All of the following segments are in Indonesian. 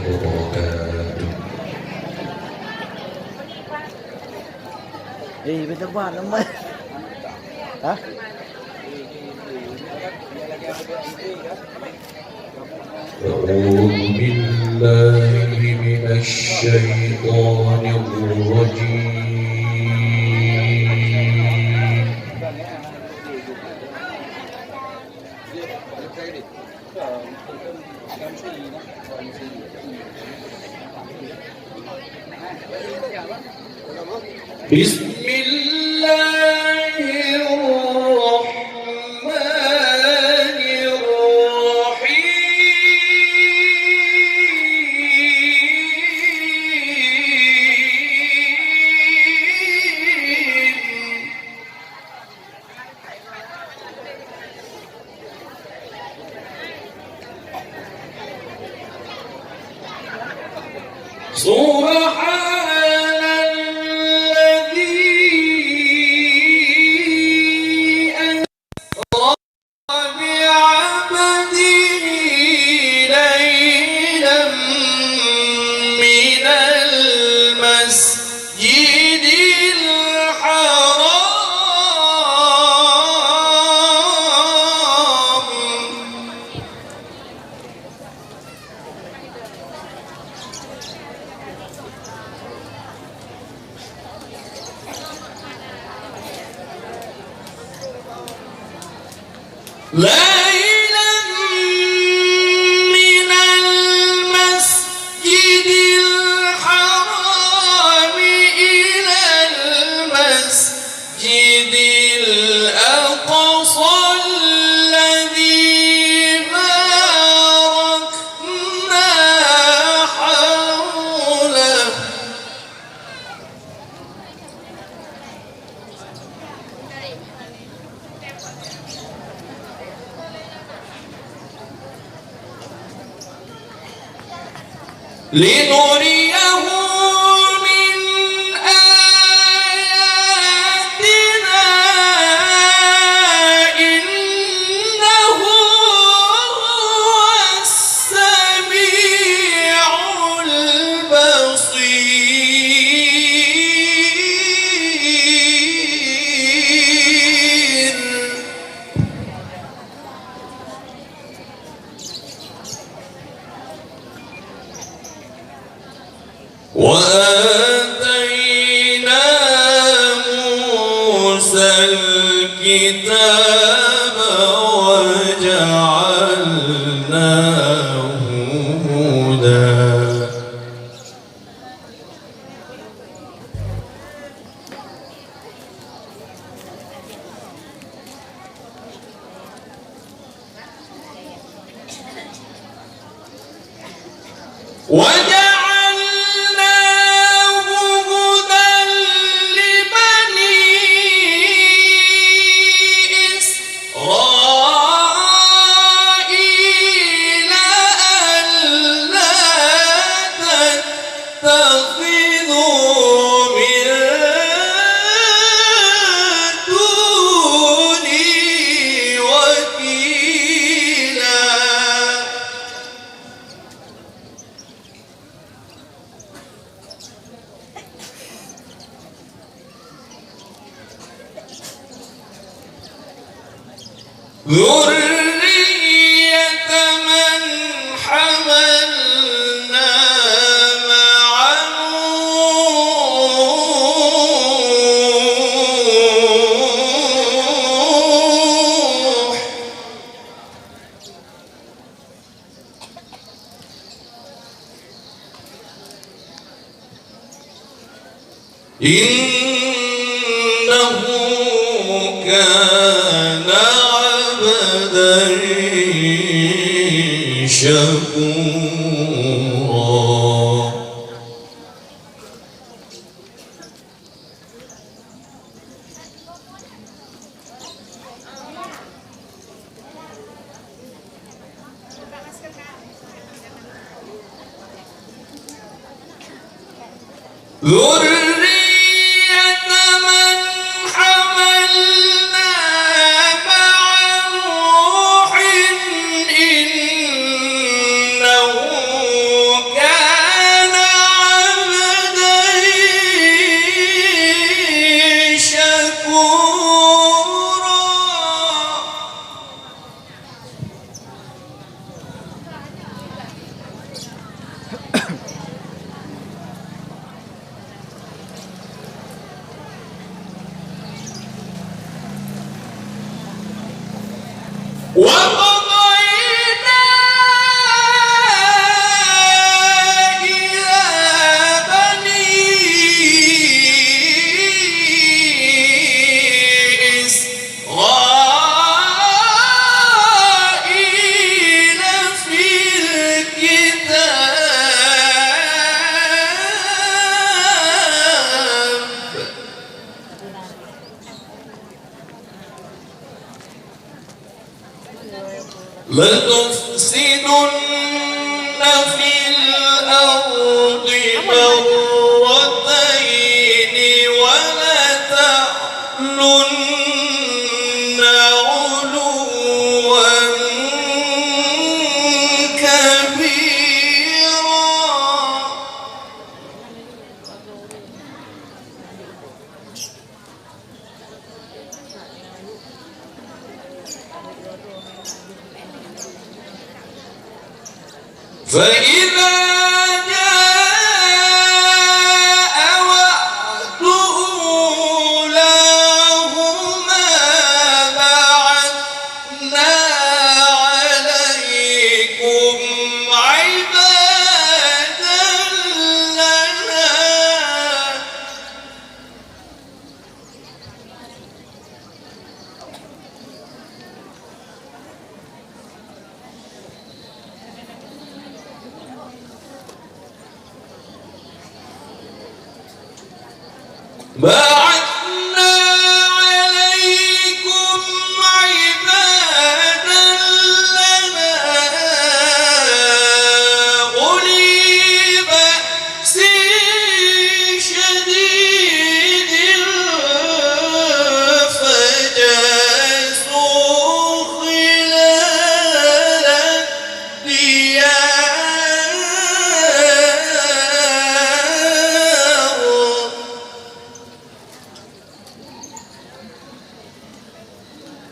وبركاته. Beda banget lemah. Hah? أعوذ بالله من الشيطان الرجيم. بسم الله الرحمن الرحيم. سبحان الذي أسرى بعبده ليلا من المسجد الحرام ليلا من المسجد الحرام إلى المسجد الأقصى الذي باركنا حوله لنريه من آياتنا إنه هو السميع البصير. وآتينا موسى الكتاب وجعلناه هدى. وجعلناه هدى لبني إسرائيل ألا تتخذوا من دوني وكيلا. ذرية من حملنا مع نوح إنه كان عبدا شكورا. ذرية من حملنا مع نوح إنه كان لتفسدن في الأرض مرتين ولتعلن علوا كبيرا. فإذا جاء وعد أولاهما بعثنا عليكم عبادا لنا بعثنا عليكم عبادا لنا أولي بأس شديد فجاسوا خلال الديار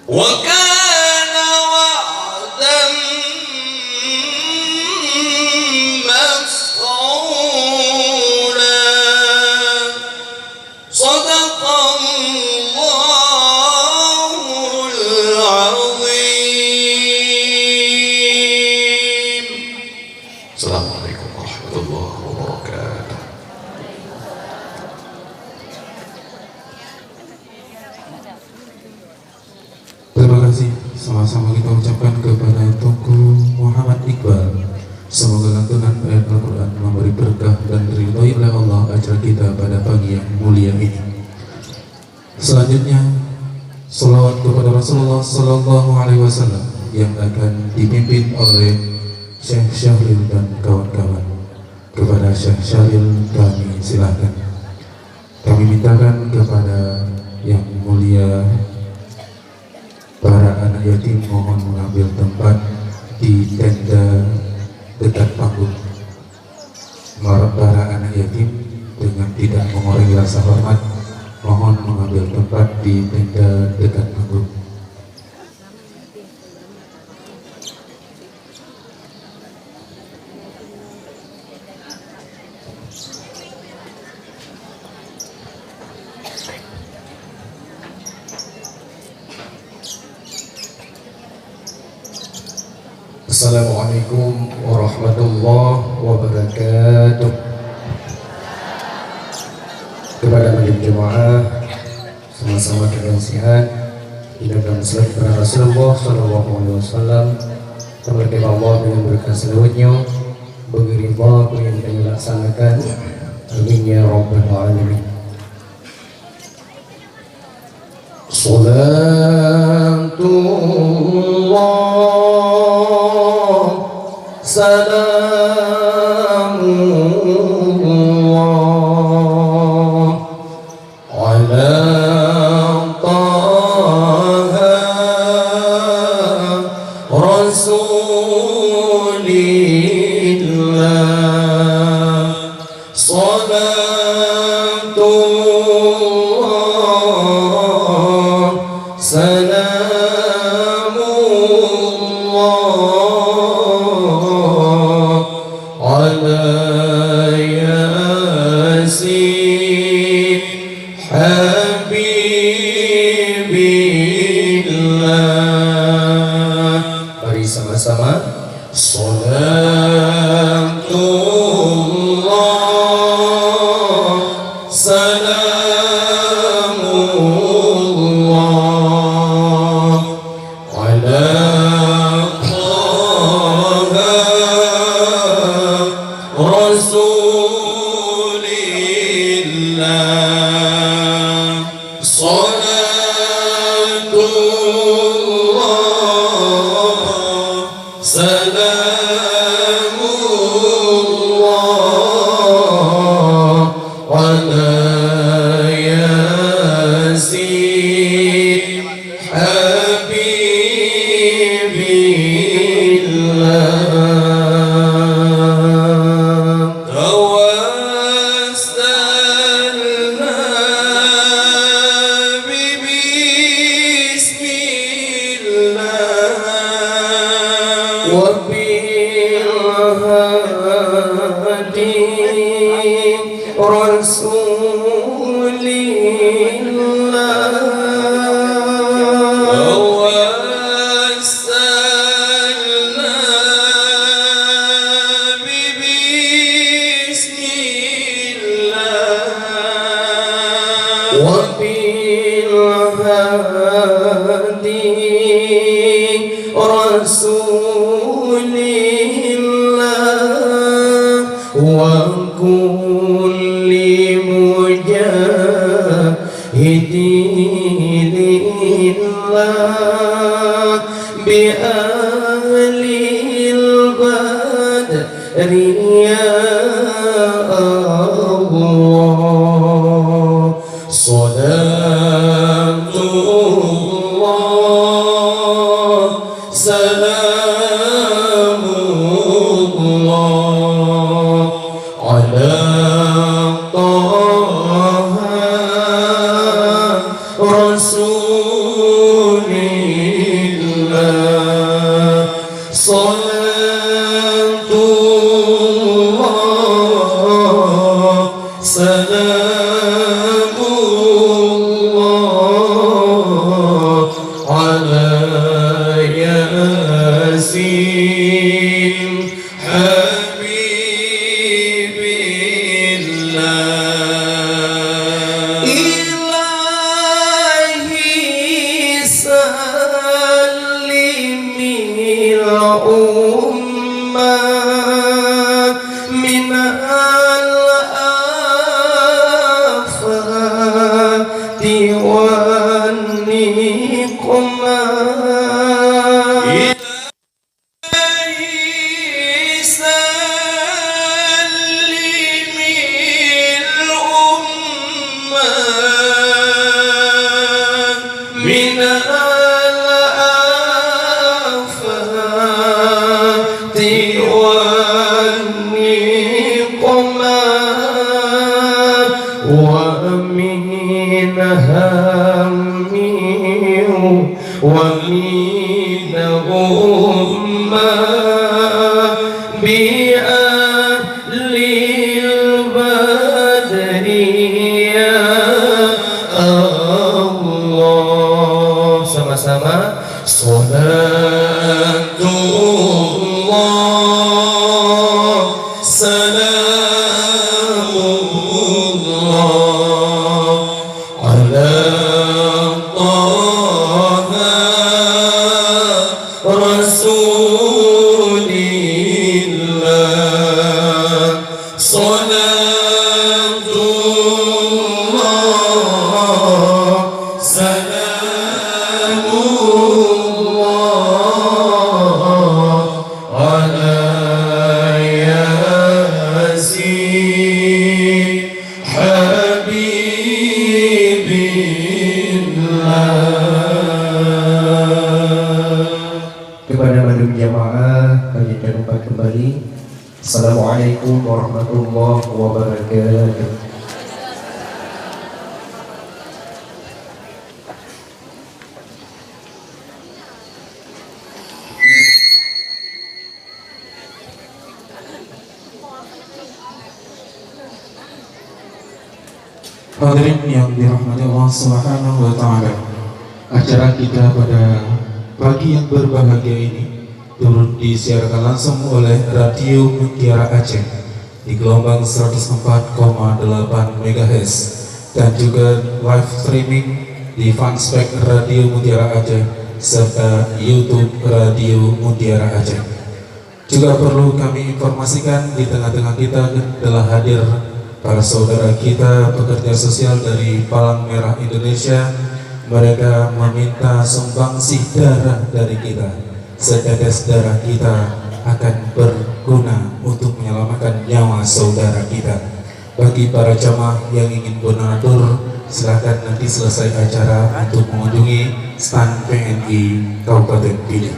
وكان وعدا مفعولا. صدق الله العظيم. السلام عليكم ورحمة الله وبركاته. Terima kasih, sama-sama kita ucapkan kepada Tunku Muhammad Iqbal. Semoga lantunan ayat Al-Quran memberi berkah dan diridhoi oleh Allah acara kita pada pagi yang mulia ini. Selanjutnya, salawat kepada Rasulullah Sallallahu Alaihi Wasallam yang akan dipimpin oleh Syekh Syahril dan kawan-kawan. Kepada Syekh Syahril kami silakan. Kami mintakan kepada yang mulia para anak yatim mohon mengambil tempat di tenda dekat panggung. Para anak yatim dengan tidak mengurangi rasa hormat mohon mengambil tempat di tenda dekat panggung. Assalamualaikum warahmatullahi wabarakatuh. Kepada majelis jemaah, sama-sama kita sehat di dalam salat kepada Rasulullah Sallallahu Alaihi Wasallam. Terlebih Allah dengan berkah seluruhnya, bagi ridha yang kami laksanakan. Amin ya rabbal alamin. Salatullah salamullah ala taha rasulillah. Salatullah salamullah ala yasin habibillah. Mari sama-sama. Salatullah salamullah ala taha rasulillah. Salatullah رسول الله ووسلنا بسم الله وبالهادي رسول الله وكل مجاهد لله بأهل البدر يا الله صلاة الله سلام الله على طه رسول الله صلاة الله سلام الله على ياسين حبيب الله إلهي سلم الأمة من الآفات والنقمة سلم الأمة من الآفات والنقمة ومن هم ومن غمة بأهل البدر يا Allah. Sama-sama Salatullah Salamullah ala Taha Rasulillah Salatullah Salamullah ala Yasin Habibillah. Kepada madhum jamaah kami jumpa kembali. Assalamualaikum warahmatullahi wabarakatuh. Hadirin yang dirahmati Allah Subhanahu wa taala. Acara kita pada pagi yang berbahagia ini turut disiarkan langsung oleh Radio Mutiara Aceh di gelombang 104,8 MHz dan juga live streaming di Fanspage Radio Mutiara Aceh serta YouTube Radio Mutiara Aceh. Juga perlu kami informasikan di tengah-tengah kita telah hadir para saudara kita pekerja sosial dari Palang Merah Indonesia. Mereka meminta sumbangsih darah dari kita. Setetes darah kita akan berguna untuk menyelamatkan nyawa saudara kita. Bagi para jamaah yang ingin donatur, silakan nanti selesai acara untuk mengunjungi stand PNI Kabupaten Pidi.